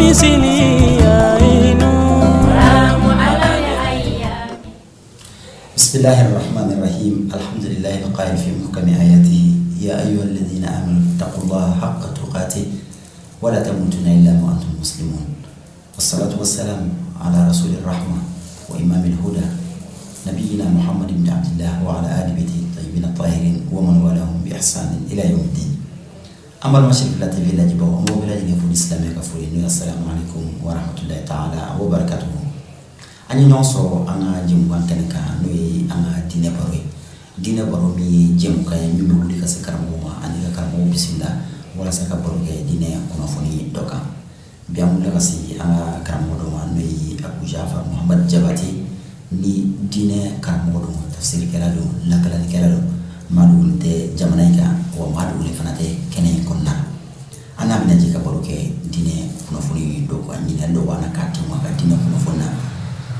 misili ainu بسم الله الرحمن الرحيم الحمد لله القائل في محكم آياته يا أيها الذين آمنوا اتقوا الله حق تقاته ولا تموتن إلا وأنتم مسلمون والصلاة والسلام على رسول الرحمة وإمام الهدى نبينا محمد بن عبد الله وعلى آل بيته الطيبين الطاهرين ومن والاهم بإحسان إلى يوم الدين. أما المشرك التي في الله جبوا وبلاد يفوز الإسلام كفرين. السلام عليكم ورحمة الله تعالى وبركاته. أني نوصل أنا جمعان كنكا نوي أنا دين بروي مي جمع كاي مي بقولي كسكرموا أنا كرموا بسم الله ولا سكبروي دين كنافوني دوكا بيامون لكسي أنا كرموا دوما نوي أبو جعفر محمد جباتي ni dine karamodo tafsir kelado lakala kelado madu te jamanaika wa madu le fanate kene konna ana binaji ka boroke dine kuno funi do ko anyi ndo wana kati maka dine kuno fonna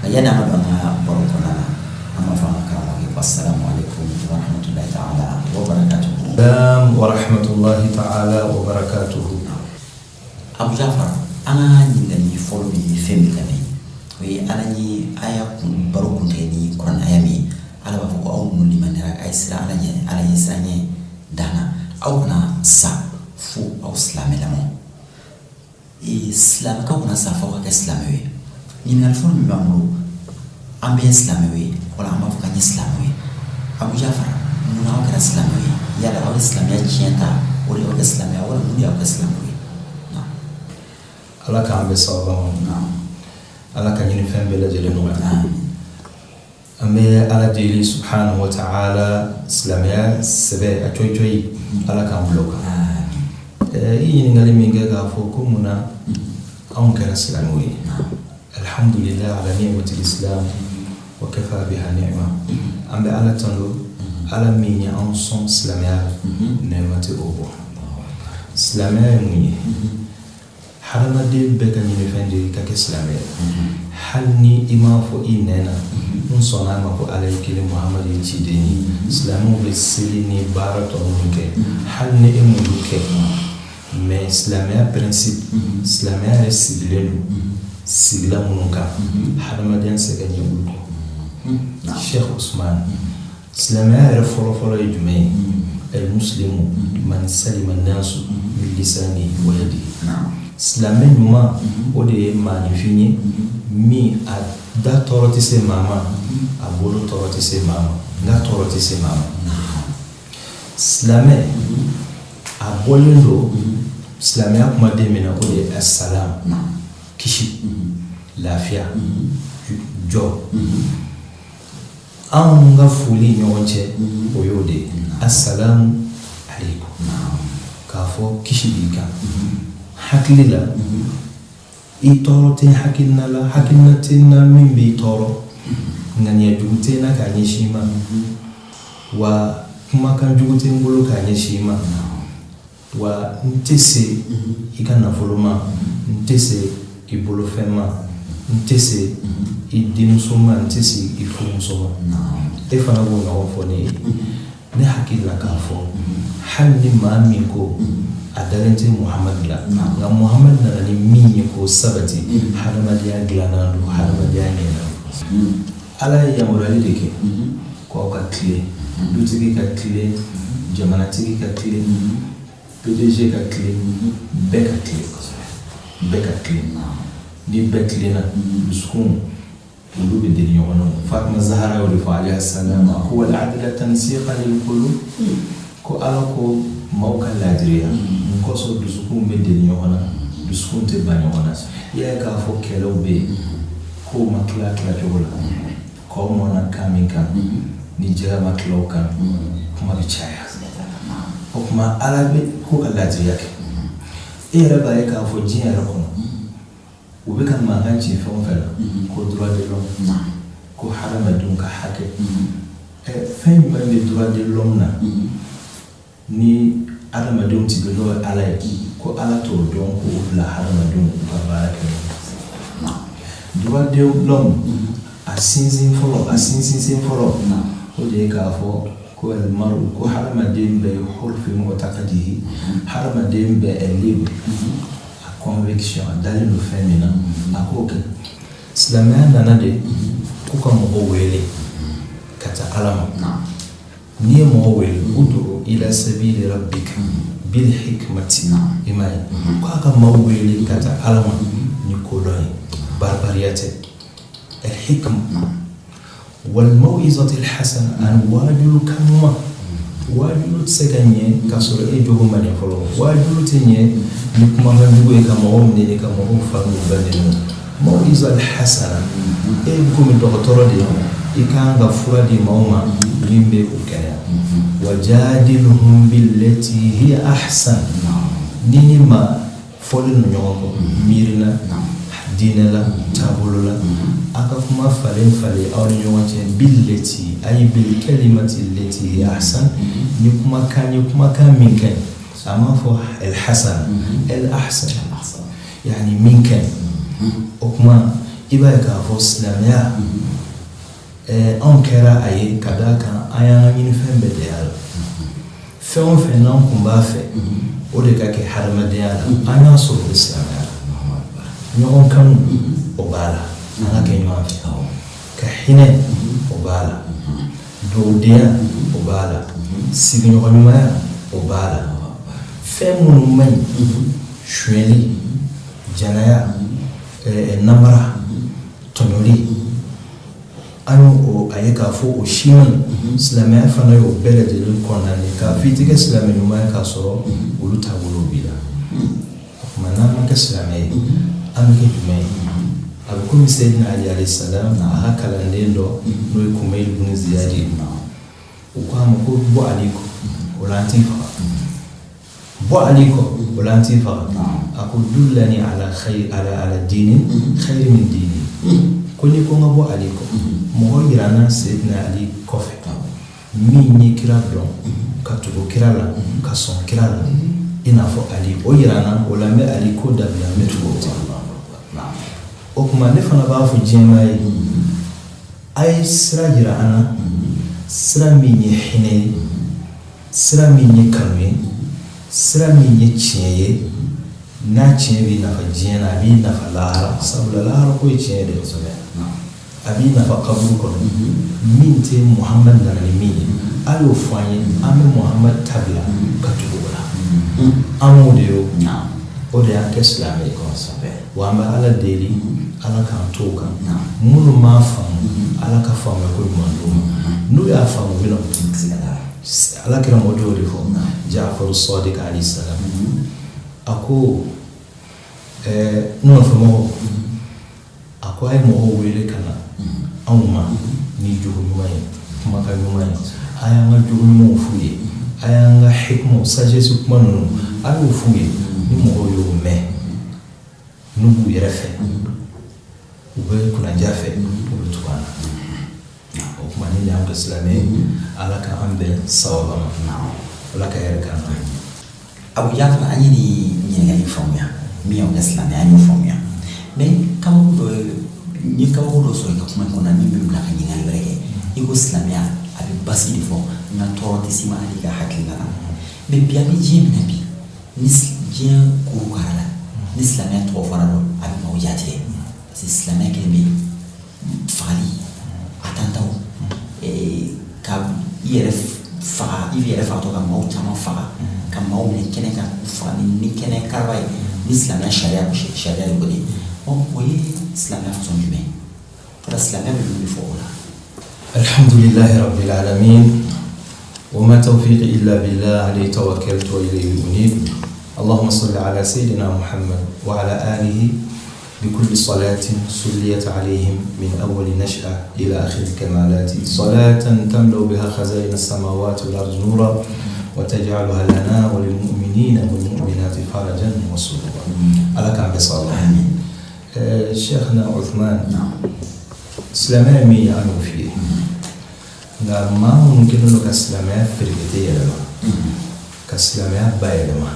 ayana madanga boroko nana amma fa karamoke assalamu alaikum wa rahmatullahi ta'ala wa barakatuh wa rahmatullahi ta'ala wa barakatuh. Abu Jafar ana ni follow bi femi kami we alani aya kun baro kun tani Quran ayami ala ba ko awu mun liman ra ay sira alani ala yisanye dana awna sa fu aw islam lamo islam ka kuna sa fa ka islam we ni na fo mi bamru ambe islam we wala amma fa ka islam we Abu Jafar mun na ka islam we ya la islam ya chienta wala ka islam ya wala mun ya ka islam we na ala ka ambe sawa na ala ka ñini fembe la jele no ame ala dili subhanahu wa ta'ala islamia sebe a toy ala ka bloka yi ngali minga ga fo ko muna on ka islami alhamdulillah ala ni'mati islam wa kafa biha ni'ma ambe ala tando ala minya on son islamia ni'mati obo islamia ni harama de beka ni fendi ka islamia halni ima fo inena mun sona ma ko alayki muhammad yi deni islamu be silini barato munke halni emuke mais islamia principe islamia residlenu sigla munka harama den se ganye ulko Sheikh Usman islamia refolo ijmai al muslimu man salima an-nasu min lisani wa yadihi Islamé nyuma o de manifini mi a da toroti se mama a bolo toroti se mama na toroti se mama Islamé a bolendo Islamé a kuma demina o de assalam kishi lafiya jo an ga fuli nyonche o yode assalamu alaikum kafo kishi bika hakilila itoro te hakilna la hakilna tina mimbi itoro ngani ya jugute na kanyeshima wa kumaka jugute ngolo kanyeshima wa ntese ikana foloma ntese ibolofema ntese idimusoma ntese ifumusoma efana wona wafone ne hakilna kafo halni maami ko adalente Muhammad la nga Muhammad na ni minye ko sabati halama dia glanando halama dia ngena ala ya morali deke ko ka clé lutigi ka clé jamana tigi ka clé PDG ka clé beka clé di bekle na sukun ulu be deni yono Fatma Zahra wa alayha salam huwa al-adla tansiqa lil qulub ko ala ko mawka ladriya ko so dusukun be deni yono dusukun te banyo wana ya ka fo kelo be ko makla jola ko mona kamika ni jira maklo kan kuma bichaya ko kuma ala be ko ka ladriya ke era ba ya ka fo jiya ko وبكن ما كانش يفهم فعلا كدرة دلهم كو حرام دون كحكي فين ما بدرة دلهمنا ni ala madum tibelo ala ko ala to don ko la harama dum baraka droit de l'homme asinzin folo ko de ka fo ko el maru ko harama dem be hulfi mu'taqadihi harama dem be libre conviction dalen do fɛn min na a k'o kɛ silamɛya nana de k'u ka mɔgɔ wele ka taa Ala ma n'i ye mɔgɔ wele ud'u ila sabili rabbika bil hikmati i m'a ye k'a ka maaw wele ka taa Ala ma ni kodɔn ye baribariya tɛ al hikma wal maw'izati al hasana ani waajulu kan ɲuman waajulu tɛ se ka ɲɛ k'a sɔrɔ e jogo ma ɲɛ fɔlɔ waajulu tɛ ɲɛ ni kumakan jugu ye ka mɔgɔw nɛni ka mɔgɔw fariw bɛɛ nɛni maw'iza al hasana e komi dɔgɔtɔrɔ de ye i kan ka fura di maaw ma min bɛ u kɛnɛya wajadilhum billati hiya ahsan ni ni ma fɔlen no ɲɔgɔn kɔ miirina diinɛ la taabolo la a ka kuma falen aw ni ɲɔgɔn cɛ billati ay bil kalimati allati hiya ahsan ni kumakan min ka ɲi a m'a fɔ el hasan el ahsan yani min ka ɲi o kuma i b'a ye k'a fɔ silamɛya anw kɛra a ye ka d'a kan an y'an ka ɲinifɛn bɛɛ de y'a la fɛn o fɛn n'an kun b'a fɛ o de ka kɛ hadamadenya la an y'a sɔrɔ o silamɛya la ɲɔgɔn kanu o b'a la an ka kɛ ɲɔgɔn fɛ ka hinɛ o b'a la dugawudenya o b'a la sigiɲɔgɔnɲumanya o b'a la fɛn minnu man ɲi sonyɛli janaya namara tɔɲɔli an y'o a ye k'a fɔ o si man ɲi silamɛya fana y'o bɛɛ lajɛlen kɔnɔna ye k'a fɔ i tɛ kɛ silamɛ ɲuman ye k'a sɔrɔ olu taabolo b'i la o tuma n'an ma kɛ silamɛ ye an bɛ kɛ jumɛn ye a bɛ komi Seydina Ali alayhi salam a ka kalanden dɔ n'o ye Kumayl ibn Ziyad ye u ko a ma ko bɔ ale kɔ o la an t'i faga bɔ ale kɔ o la an t'i faga a ko dullani ala dinin khayri min dini ko ni ko n ka bɔ ale kɔ mɔgɔ yira n na Seydina Ali kɔfɛ min ye kira dɔn ka tugu kira la ka sɔn kira la i n'a fɔ Ali o yira n na o la n bɛ Ali ko dabila n bɛ tugu o tigi o kuma ne fana b'a fɔ diɲɛmaa ye a ye sira jira an na sira min ye hinɛ ye sira min ye kanu ye sira min ye tiɲɛ ye n'a tiɲɛ b'i nafa diɲɛ na a b'i nafa lahara sabula lahara ko ye tiɲɛ de kosɛbɛ a b'i nafa kaburu kɔnɔ min tɛ Muhamad nana ni min ye a y'o fɔ an ye an bɛ Muhamad tabila ka tugu o la an m'o de y'o o de y'an kɛ silamɛ ye kosɛbɛ wa an bɛ Ala deli Ala k'an to o kan minnu m'a faamu Ala ka faamuya ko ɲuman d'u ma n'u y'a faamu u bɛ na Ala kira mɔgɔ dɔw de fɔ Ja'faru Sadiq alayhi salam a ko nɔfɛmɔgɔ a ko a ye mɔgɔw wele ka na anw ma ni jogo ɲuman ye kumakan ɲuman ye a y'an ka jogo ɲumanw f'u ye a y'an ka hikmaw sagesse kuma ninnu a y'o f'u ye ni mɔgɔw y'o mɛn n'u b'u yɛrɛ fɛ u bɛ kunnaja fɛ u bɛ tugu an na o kuma ni y'an kɛ silamɛ Ala ka an bɛn sababa ma Ala ka yɛrɛ k'an na Abu Jafar an ye nin ɲininkali faamuya min y'aw kɛ silamɛ an y'o faamuya mais kabako dɔ sɔrɔ i ka kuma kɔnɔ min bɛ bila ka ɲininkali wɛrɛ kɛ i ko silamɛya a bɛ basigi de fɔ n ka tɔɔrɔ tɛ s'i ma hali ka hakilina la mais bi a bɛ diɲɛ minɛ bi ni diɲɛ kurukara la ni silamɛya tɔgɔ fɔra dɔrɔn a bɛ maaw jatigɛ parce que silamɛya kelen bɛ fagali attentat ka i yɛrɛ fagatɔ ka maaw caman faga ka maaw minɛ kɛnɛ kan faga ni kɛnɛ karaba ye ni silamɛya sariya de ko de o ye silamɛya fasɔn jumɛn ye o la silamɛya bɛ mun de fɔ o la alhamdulillahi rabbil alamin wa ma tawfiqi illa billah alayhi tawakkaltu wa ilayhi unib اللهم صل على سيدنا محمد وعلى آله بكل صلاة صليت عليهم من أول نشأة إلى آخر الكمالات صلاة تملأ بها خزائن السماوات والأرض نورا وتجعلها لنا وللمؤمنين والمؤمنات فرجا وسرورا على كعب صلاة شيخنا عثمان سلامة مية أنو فيه ما ممكن أنه كسلامة فرقتي لما كسلامة باي لما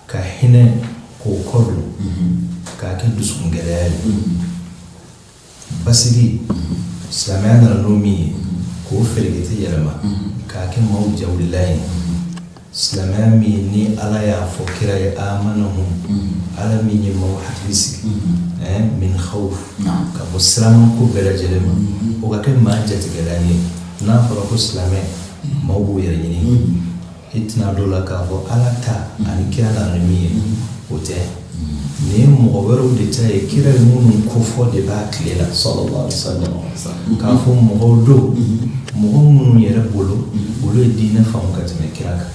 كهنا كوكولو كأكيد دسكون جلال بس دي سلامة نرنومي كوفر جتي يا لما كأكيد موجة ولاين silamɛya min ni ala y'a fɔ kira ye amanahum ala min ye maaw hakili sigi min khawf ka bɔ siran ko bɛɛ lajɛlen ma o ka kɛ maa jatigɛla ye n'a fɔra ko silamɛ maaw b'u yɛrɛ ɲini i tɛna dɔ la k'a fɔ ala ta ani kira nana ni min ye o tɛ ni ye mɔgɔ wɛrɛw de ta ye kira ye minnu kofɔ de b'a tile la sallallahu alaihi wasallam k'a fɔ mɔgɔw don mɔgɔ minnu yɛrɛ bolo olu ye diinɛ faamu ka tɛmɛ kira kan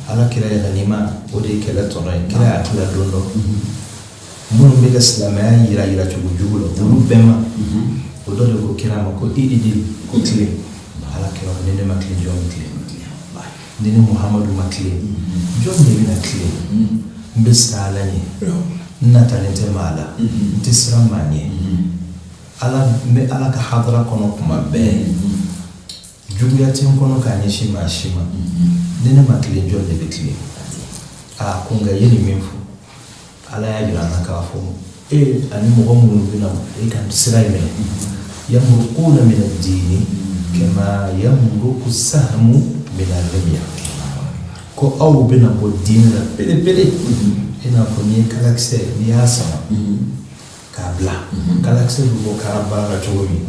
ala kira ye ganima o de ye kɛlɛ tɔnɔ ye kira y'a tila don dɔ minnu bɛ ka silamɛya yira cogo jugu la olu bɛɛ ma o dɔ de ko kira ma ko idil ko tile ala kira ni ne ma tile jɔn tile ni ne muhamadu ma tile jɔn de bɛna tile n bɛ siran ala ɲɛ n natalen tɛ maa la n tɛ siran maa ɲɛ n bɛ ala ka hadara kɔnɔ kuma bɛɛ juguya tɛ n kɔnɔ k'a ɲɛsin maa si ma ni ne ma tile jɔn de bɛ tile ko nka ye nin min fɔ ala y'a jira an na k'a fɔ ani mɔgɔ minnu bɛna ka sira in minɛ yamuruquna min ad-dini kama yamuruqu sahmu min ar-ramya ko aw bɛna bɔ diinɛ la belebele i n'a fɔ n'i ye kalakisɛ n'i y'a sama k'a bila kalakisɛ bɛ bɔ karabara la cogo min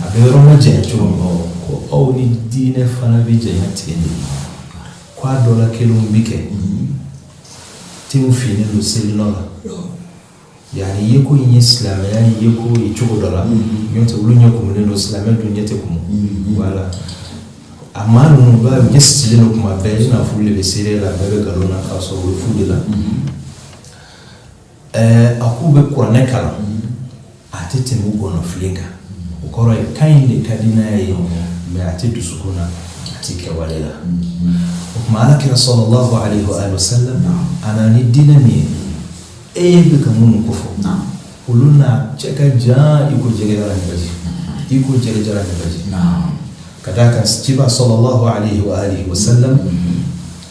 a bɛ yɔrɔ ma janya cogo min ko aw ni diinɛ fana bɛ janya tigɛ de ko a dɔ la kelenw bɛ kɛ tenw finnen don selilɔ la yani ye ko in ye silamɛya ye ko ye cogo dɔ la ɲɔ tɛ olu ɲɛ kumunen don silamɛ dun ɲɛ tɛ kumu voilà a maa ninnu b'a ɲɛ sisilen don kuma bɛɛ i n'a fɔ olu de bɛ seere la bɛɛ bɛ nkalon na k'a sɔrɔ o bɛ fu de la a k'u bɛ kuranɛ kalan a tɛ tɛmɛ u gɔnɔfilen kan o kɔrɔ ye kan in de ka di n'a ye mɛ a tɛ dusukun na a tɛ kɛwale la o tuma alakira sallallahu alaihi wa sallam a nana ni diinɛ min ye bɛ ka minnu ko fɔ olu n'a cɛ ka jan i ko jɛgɛjara ni baji i ko jɛgɛjara ni baji ka d'a kan ciba sallallahu alaihi wa sallam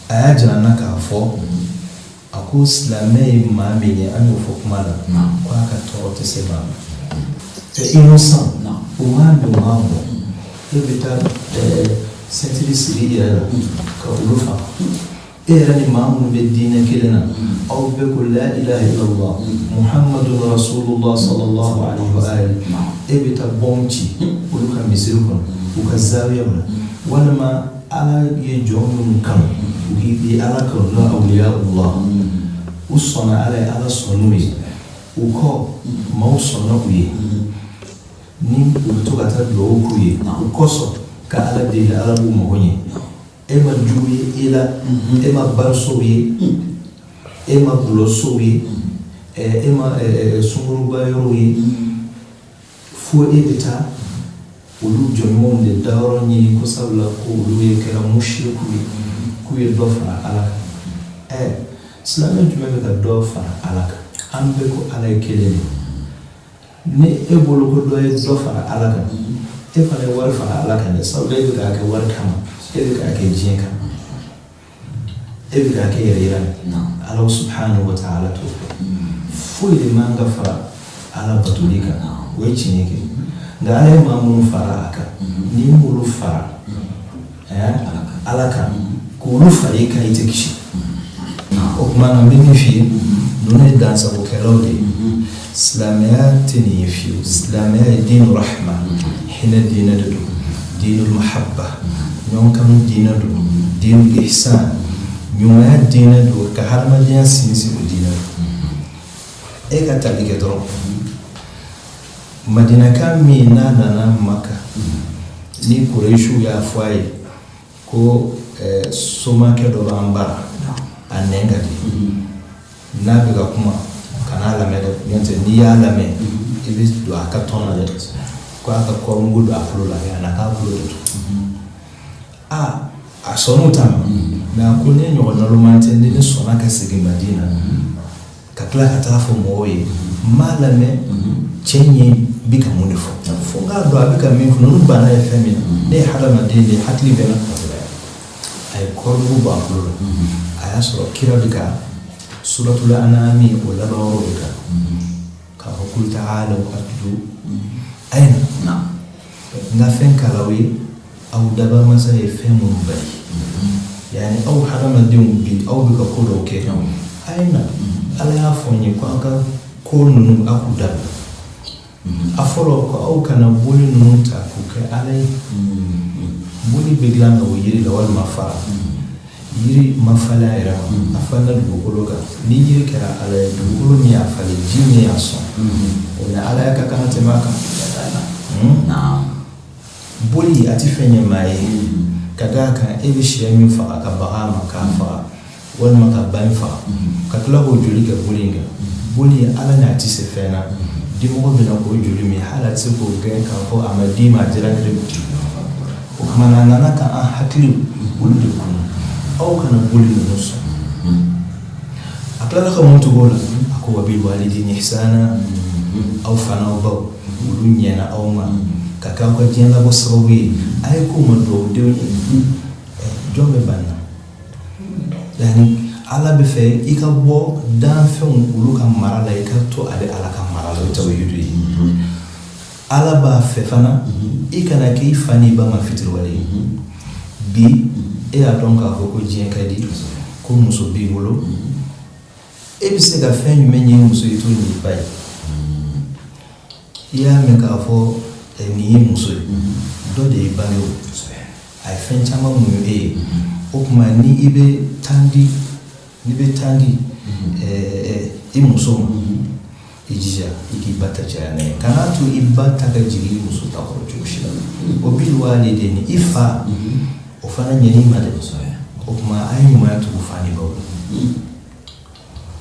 a y'a jira n na k'a fɔ a ko silamɛ ye maa min ye an y'o fɔ kuma la ko a ka tɔɔrɔ tɛ se maa ma c'est innocent o maa min maa mɔ e bɛ taa sɛntiri siri i yɛrɛ la ka olu faga e yɛrɛ ni maa minnu bɛ diinɛ kelen na aw bɛɛ ko la ilaha illallah muhammadun rasulullah sallallahu alaihi wa sallam e bɛ taa bɔn ci olu ka misiri kɔnɔ u ka zawiyaw la walima ala ye jɔn minnu kanu u k'i ala kanu la awliyaullah u sɔnna ala ye ala sɔn n'u ye u kɔ maaw sɔnna u ye ni u bɛ to ka taa dugawu k'u ye u kɔsɔn ka ala deli ala b'u mago ɲɛ e ma jugu ye i la e ma barisow ye e ma gulɔsow ye e ma sunguruba yɔrɔw ye fo e bɛ taa olu jɔnɲumanw de dayɔrɔ ɲini ko sabula ko olu ye kɛra mushriku ye k'u ye dɔ fara ala kan silamɛ jumɛn bɛ ka dɔ fara ala kan an bɛɛ ko ala ye kelen de ni e bolo ko dɔ ye dɔ fara ala kan e fana ye wari fara ala kan dɛ sabula e bɛ k'a kɛ wari kama e bɛ k'a kɛ diɲɛ kan e bɛ k'a kɛ yɛrɛ yira ala subhanahu wa ta'ala t'o fɛ foyi de man ka fara ala batoli kan o ye tiɲɛ kɛ nka ala ye maa minnu fara a kan n'i m'olu fara ala kan k'olu fara i kan i tɛ kisi o tuma na n bɛ min f'i ye ninnu ye dansagokɛlaw de ye silamɛya tɛ nin ye fiyewu silamɛya ye diinu rahma hinɛ diinɛ de don diinul mahabba ɲɔgɔn kanu diinɛ don diinul ihsan ɲumanya diinɛ don ka hadamadenya sinsin o diinɛ don e ka tali kɛ dɔrɔn madinakan min n'a nana maka ni kureishiw y'a fɔ a ye ko somakɛ dɔ b'an bara a nɛn ka di n'a bɛ ka kuma kan'a lamɛn dɛ ɲɔntɛ n'i y'a lamɛn i bɛ don a ka tɔn na dɛ ko a ka kɔrɔmugu don a tulo la a na k'a tulo datugu a sɔnn'o ta ma mɛ a ko ne ɲɔgɔn naloman tɛ ni ne sɔnna ka segin Madina ka tila ka taa fɔ mɔgɔw ye n m'a lamɛn cɛ ɲɛ bɛ ka mun de fɔ fo n k'a dɔn a bɛ ka min fɔ ninnu banna ye fɛn min na ne ye hadamaden de ye hakili bɛ n na a ye kɔrɔmugu bɔ a tulo la a y'a sɔrɔ kira bɛ ka suratul an'am o laban yɔrɔ de kan k'a fɔ kul ta'alaw atlu n ka fɛn k'aw ye aw dabaamasa ye fɛn minnu bali yani aw hadamadenw bi aw bɛ ka ko dɔw kɛ a ye na ala y'a fɔ n ye ko aw ka ko ninnu a k'u dabila a fɔlɔ ko aw kana boli ninnu ta k'u kɛ ala ye boli bɛ dilan ka o yiri la walima fara yiri ma falen a yɛrɛ ma a falenna dugukolo kan ni yiri kɛra ala ye dugukolo min y'a falen ji min y'a sɔn o ni ala ya ka kan ka tɛmɛ a kan boli a tɛ fɛn ɲɛ maa ye ka d'a kan e bɛ sɛ min faga ka bagan ma k'a faga walima ka ba in faga ka tila k'o joli kɛ boli in kan boli ala n'a tɛ se fɛn na dimɔgɔ bɛ na k'o joli min hali a tɛ se k'o gɛn k'a fɔ a ma d'i ma a dira ne de ma o tuma na a nana ka an hakili olu de kɔnɔ aw kana boli ninnu sɔn a tilala ka mun cogo la a ko wa bil walidayni ihsana aw fana aw baw olu ɲɛna aw ma ka k'aw ka diɲɛ labɔ sababu ye a ye ko ma duwawu denw ye jɔn bɛ ban na yani ala bɛ fɛ i ka bɔ danfɛnw olu ka mara la i ka to ale ala ka mara la o tawhidu ye ala b'a fɛ fana i kana kɛ i fa n'i ba ma fitiriwale ye bi e y'a dɔn k'a fɔ ko diɲɛ ka di ko muso b'i bolo e bɛ se ka fɛn jumɛn ɲini muso ye to nin ba ye i y'a mɛn k'a fɔ nin ye muso ye dɔ de ye bange o a ye fɛn caman mun e ye o tuma ni i bɛ tan di i muso ma i jija i k'i ba ta caya n'a ye kan'a to i ba ta ka jigin i muso ta kɔrɔ cogo si la o bil walidayni i fa o fana ɲɛn'i ma dɛ o tuma a ye ɲumanya tugu fa ni baw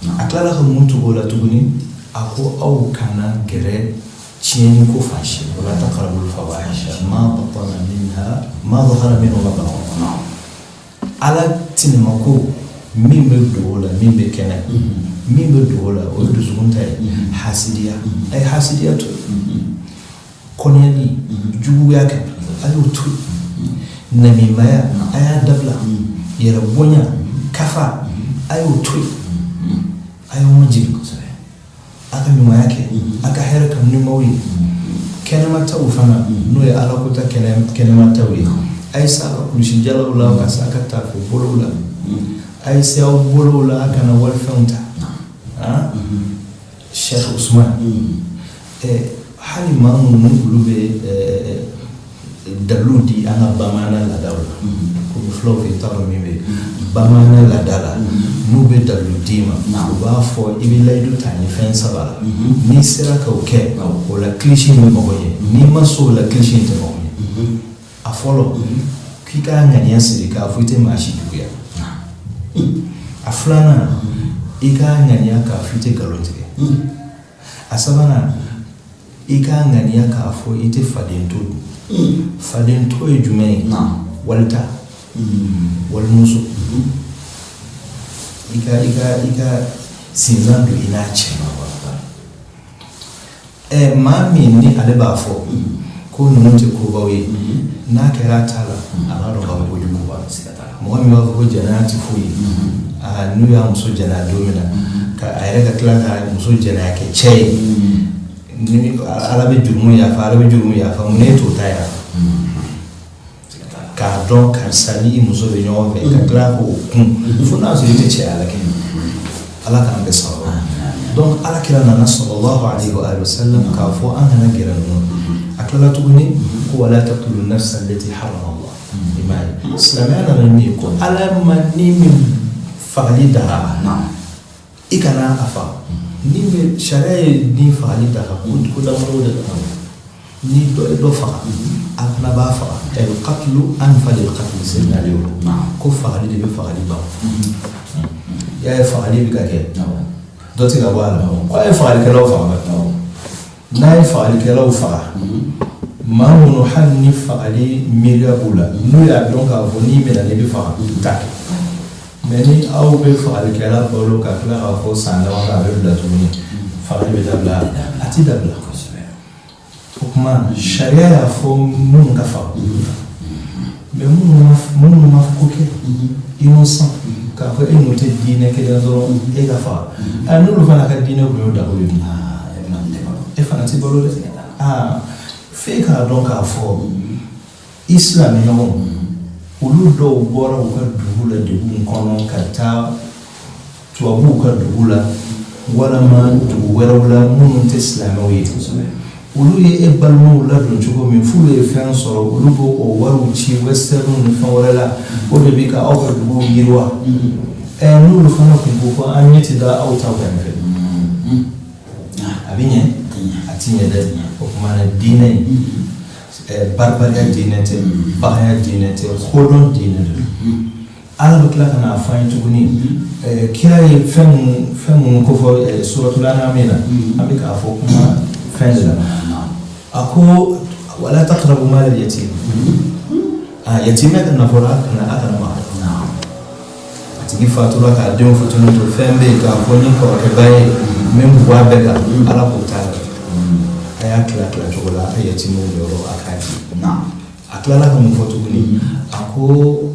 la a tilala ka mun tugu o la tuguni a ko aw kana gɛrɛ tiɲɛni ko fan si wala taqrabul fawahisha ma batana minha ma dhahara minhu wa ma batana ala tinima ko min bɛ don o la min bɛ kɛnɛ min bɛ don o la o ye dusukun ta ye hasidiya a ye hasidiya to kɔnɛli juguya kɛ a y'o to namimaya a y'a dabila yɛrɛ bonya kafa a y'o to a y'o majigin a ka ɲumanya kɛ a ka hɛrɛ ka ɲumanw ye kɛnɛmataw fana n'o ye ala ko ta kɛnɛmataw ye a ye sa ka kulusi jalaw la ka sa ka tafe bolow la a ye se aw bolow la a kana walifɛnw ta Sheikh Usman hali maa minnu olu bɛ dalilu di an ka bamanan laadaw la komi filaw fɛ i t'a dɔn min bɛ bamanan laada la n'u bɛ dalilu d'i ma u b'a fɔ i bɛ layidu ta ni fɛn saba la n'i sera k'o kɛ o la kilisi in bɛ mago ɲɛ n'i ma so o la kilisi in tɛ mago ɲɛ a fɔlɔ k'i ka ŋaniya siri k'a fɔ i tɛ maa si juguya a filanan i ka ŋaniya k'a fɔ i tɛ nkalon tigɛ a sabanan i ka ŋaniya k'a fɔ i tɛ fadento dun fadento ye jumɛn ye walita walimuso i ka sinzan don i n'a cɛ maa min ni ale b'a fɔ ko ninnu tɛ kobaw ye n'a kɛra a ta la a b'a dɔn k'a fɔ ko jugu b'a mɔgɔ min b'a fɔ ko jɛnɛya tɛ foyi ye n'u y'a muso jɛnɛya don min na a yɛrɛ ka tila ka muso jɛnɛya kɛ cɛ ye ni ala bɛ jurumu yafa mun ne t'o ta yafa k'a dɔn karisa ni i muso bɛ ɲɔgɔn fɛ ka tila k'o kun fo n'a sɔrɔ i tɛ cɛ ala kɛ ala k'an bɛ sɔrɔ donc ala kira nana sallallahu alaihi wa sallam k'a fɔ an kana gɛrɛ ninnu a tilala tuguni ko wala taqtulu nafsa allati harrama Allah i m'a ye silamɛya nana min ko ala ma ni min fagali dara i kana a faga ni bɛ sariya ye ni fagali dara ko damadɔ de la ni dɔ faga a fana b'a faga al-qatlu anfa lil-qatl sayyidina Ali ko fagali de bɛ fagali ban y'a ye fagali bɛ ka kɛ dɔ tɛ ka bɔ a la ko a ye fagalikɛlaw faga n'a ye fagalikɛlaw faga maa minnu hali ni fagali miiriya b'u la n'u y'a dɔn k'a fɔ n'i minɛ ne bɛ faga ta kɛ mais ni aw bɛ fagalikɛla balo ka tila k'a fɔ san laban a bɛ bila tuguni fagali bɛ dabila a tɛ dabila o tuma sariya y'a fɔ minnu ka faga mais minnu ma ko kɛ innocent k'a fɔ e n'o tɛ diinɛ kelen dɔrɔn e ka faga n'olu fana ka diinɛ kun y'o dako ye e fana tɛ balo dɛ f'e k'a dɔn k'a fɔ i silamɛɲɔgɔnw olu dɔw bɔra u ka dugu la degun kɔnɔ ka taa tubabuw ka dugu la walama dugu wɛrɛw la minnu tɛ silamɛw ye olu ye e balimaw ladon cogo min f'u ye fɛn sɔrɔ olu b'o o wariw ci western ni fɛn wɛrɛ la o de bɛ ka aw ka duguw yiriwa n'olu fana tun ko ko an ɲɛ tɛ da aw ta kan fɛ a bɛ ɲɛ a ti ɲɛ dɛ o kumana diinɛ barbariya diinɛ tɛ bagaya diinɛ tɛ kodɔn diinɛ de ala bɛ tila ka na fɔ an ye tuguni kira ye fɛn minnu ko fɔ suratul an'am na an bɛ k'a fɔ kuma fɛn de la a ko wala taqrabu mal al-yatim yatimɛ ka nafolo a kana ma a tigi fatura k'a denw fitinin to fɛn bɛ yen k'a fɔ ni kɔrɔkɛba ye min bɛ bɔ a bɛɛ kan ala k'o t'a la a y'a tila cogo la a ka yatimɛw yɔrɔ a k'a di a tilala ka mun fɔ tuguni a ko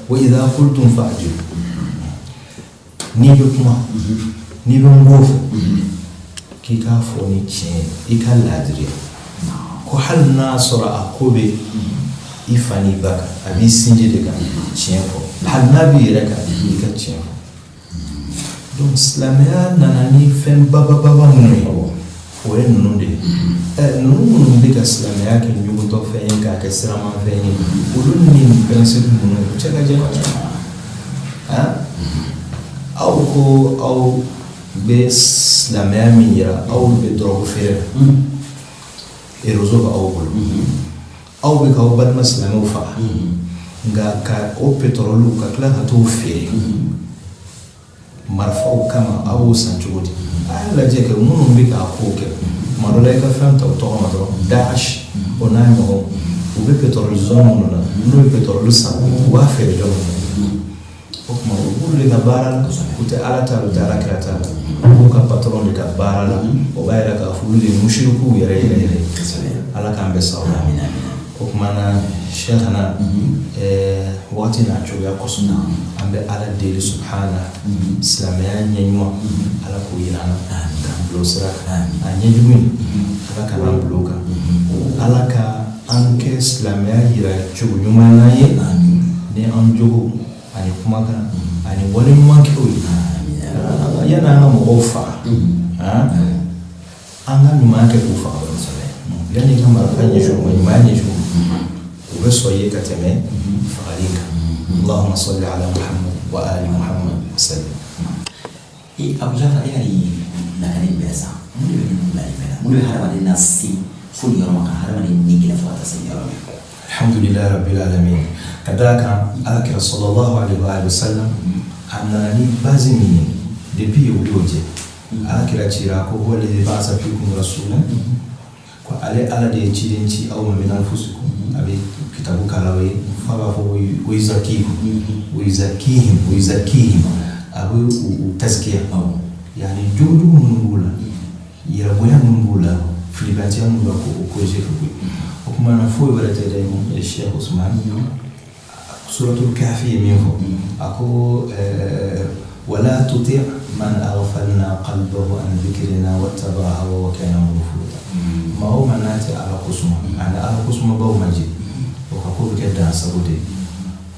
wa idha qultum fa'dilu n'i bɛ kuma n'i bɛ mɔgɔw fɔ k'i k'a fɔ ni tiɲɛ i ka laadiriya ko hali n'a sɔrɔ a ko bɛ i fa n'i ba kan a b'i sinji de kan tiɲɛ fɔ hali n'a b'i yɛrɛ kan i ka tiɲɛ fɔ donc silamɛya nana ni fɛn baba minnu ye o ye ninnu de ye ninnu minnu bɛ ka silamɛya kɛ ɲugutɔ fɛn ye k'a kɛ siraman fɛn ye olu ni pɛrɛnsɛpi ninnu o cɛ ka jan aw ko aw bɛ silamɛya min yira aw bɛ dɔrɔgu feere la réseau b'aw bolo aw bɛ k'aw balima silamɛw faga nka ka o pétrole ka tila ka t'o feere marifaw kama aw b'o san cogo di a y'a lajɛ kɛ minnu bɛ k'a ko kɛ tuma dɔ la i ka fɛn ta o tɔgɔ ma dɔrɔn Daesh o n'a ɲɔgɔn u bɛ pétrole zone minnu na n'u ye pétrole san u b'a feere jɔn ma o tuma u b'olu de ka baara la u tɛ ala ta la u tɛ ala kira ta la u b'u ka patron de ka baara la o b'a yira k'a fɔ olu de ye musirikuw yɛrɛ ala k'an bɛ sa o la o tuma na Sheikhana waati n'a cogoya kosɔn an bɛ ala deli subhana silamɛya ɲɛɲuman ala k'o yira an na k'an bilo sira kan a ɲɛjugu in ala ka n'an bilo kan ala ka an kɛ silamɛya yira cogo ɲuman na ye ni an jogo ani kumakan ani waleɲuman kɛw ye yanni an ka mɔgɔw faga an ka ɲuman kɛ k'u faga yanni ka marifa ɲɛsin o ma ɲumanya ɲɛsin o bɛ sɔn ye ka tɛmɛ fagali kan Allahumma salli ala Muhammad wa ali Muhammad sallam Abu Jafar e ka nin lakali bɛɛ san mun de bɛ nin bila i bɛɛ la mun de bɛ hadamaden lase fo nin yɔrɔ ma ka hadamaden ni gɛlɛn fo ka taa se nin yɔrɔ ma alhamdulillahi rabbil alamin ka d'a kan alakira sallallahu alaihi wa sallam a nana ni base min ye depuis o y'o jɛ alakira cira ko huwa alladhi ba'atha fikum rasulan ko ale ala de ye ciden ci aw ma min anfusikum a bɛ kitabu k'alaw ye f'a b'a fɔ wa yuzakkihim a bɛ u taskiya yani jogojugu minnu b'u la yɛrɛbonya minnu b'u la filibantiya minnu b'a ko o corriger ka bɔ yen o kuma na foyi wɛrɛ tɛ dɛ Sheikh Usman suratul kahfi ye min fɔ a ko wala tuti' man aghfalna qalbahu an dhikrina wattaba'a hawahu wa kana ghafura maa o maa n'a tɛ ala kosuma ani ala kosuma baw ma jɛ o ka ko bɛ kɛ dansago de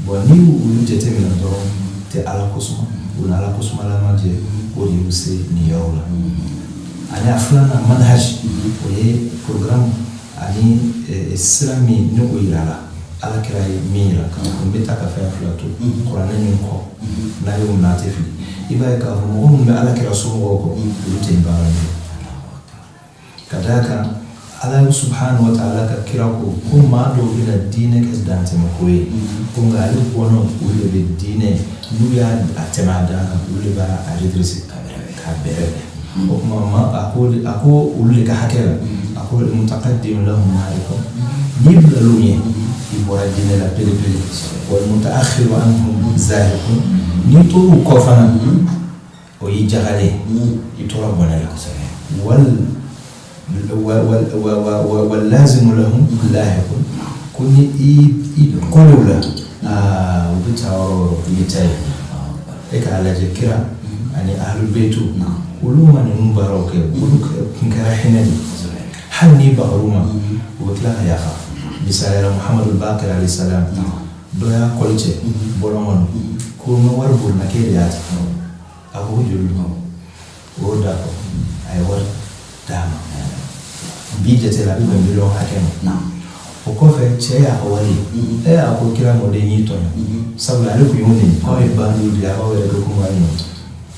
bon ni olu jateminɛ dɔrɔn tɛ ala kosuma u ni ala kosuma la ma jɛ o de y'u se nin yɔrɔ la ani a filanan manhaj o ye programme ani sira min ni o yira la ala kira ye min yira kan n bɛ taa ka fɛn fila to kuranɛ min kɔ n'a y'o n'a tɛ fili i b'a ye k'a fɔ mɔgɔ minnu bɛ ala kira somɔgɔw kɔ olu tɛ baara ye ka d'a kan ala subhanahu wa ta'ala ka kira ko maa dɔw bɛna diinɛ kɛ dantɛmɛ ko ye ko nka ale bɔnna olu de bɛ diinɛ n'u y'a tɛmɛ a dan kan olu de b'a redresser k'a bɛrɛ o kuma a ko olu de ka hakɛ la a ko mutaqaddim lahum ma'rifa n'i bilal'u ɲɛ i bɔra diinɛ la pelepele wa mutaakhiru anhum zahiqun n'i tor'u kɔ fana o y'i jagalen i tora bɔnɛ la واللازم لهم لاحق كوني كل ولا وبتاعه يتاي هيك على ذكرى يعني أهل البيت ولو ما نمبروك ولو كنكرهنا حني بغروما وتلاها يا خا بسال محمد الباقر عليه السلام doya kolche bolongon ko ma war bol na ke ya a ko julu o da ko ay war dama bi je la bi be lo ha ken na o ko fe che ya ko wali a ko kira mo de ni to sabla le ko yoni ko e ba ni dia ko e ko ko wani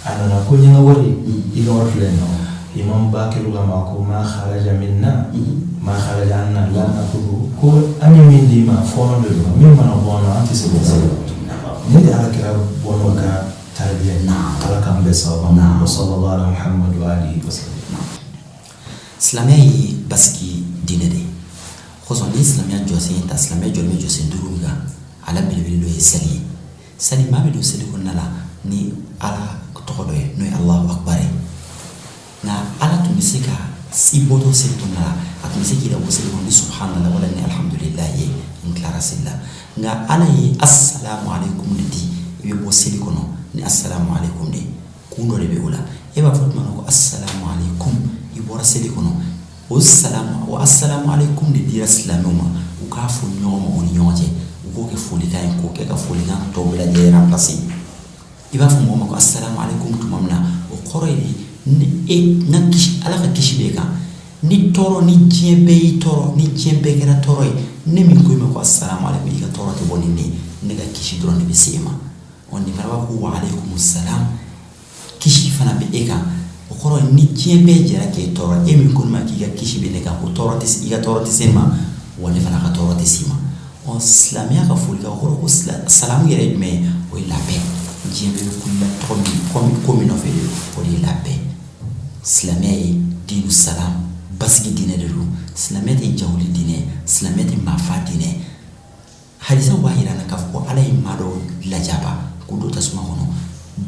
ana ko nyanga wali ina war fle no imam bakir ulama ko ma kharaja minna ma kharaja anna la naqulu ko ami min di ma fono de min ma no bono anti se bo ni de ala kira bono ka tarbiya na ala kam be sawa na sallallahu alaihi muhammad wa alihi wasallam islamai baski dinade khoson islamia jose ta islamia jolme jose durunga ala bilbil do sali ma be do sali ko nala ni ala ko to do no allahu akbar na ala to misika si bodo se to nala at misiki da wo se ko ni subhanallah wala ni alhamdulillah ye in clara silla nga ala yi assalamu alaikum di be bo se ko no ni assalamu alaikum de kundo de be wala e ba fatma ko assalamu alaikum ibora se ko no assalamu alaikum de dira islamuma ukafu nyomo on nyoje uko ke fuli kay ko ke ka fuli na to bela je remplacer iba fu mo ko assalamu alaikum tumamna o qoroydi ni nakish ala ka kishi beka ni toro ni jembe toro ni jembe gara toro ni min ko ko assalamu alaikum ka toro te bonni ni ga kishi drone be sema on ni fara ko wa alaikum assalam kishi fana be eka o koro ni jembe jara ke toro e min ko ma ki ga kishi be ne ka ko toro te iga toro te sema woni fana ka toro te sema o islamia ka fuli ka ko assalamu yere me o la paix jembe ko la komi no fe o la paix islamia dinu salam baski dine de ru islamia de jawli dine islamia de mafa dine hadisa wahira na kafko alay mado lajaba ko do tasma hono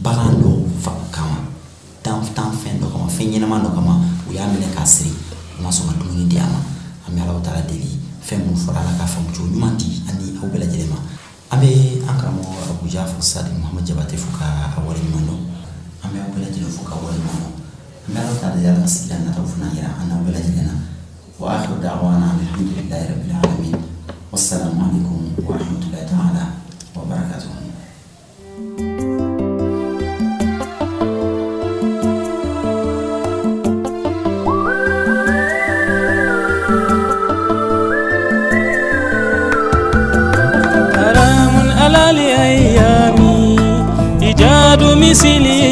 bagando fakama tan fen do kama fen nyina mando kama o ya mele kasri ma so ma dumuni diama ami ala taala deli fen mu fora la ka fam cho nyumandi ani aw bela jelema abe ankamo abu jafar sadi muhammad jabate fuka awari mando ami aw bela jelo fuka awari mando ami ala taala ya asila na tawfuna ya ana aw bela jelena wa akhiru da'wana alhamdulillahi rabbil alamin wassalamu alaikum wa rahmatullahi ta'ala wa barakatuh. حرام على الأيام إيجاد مثلي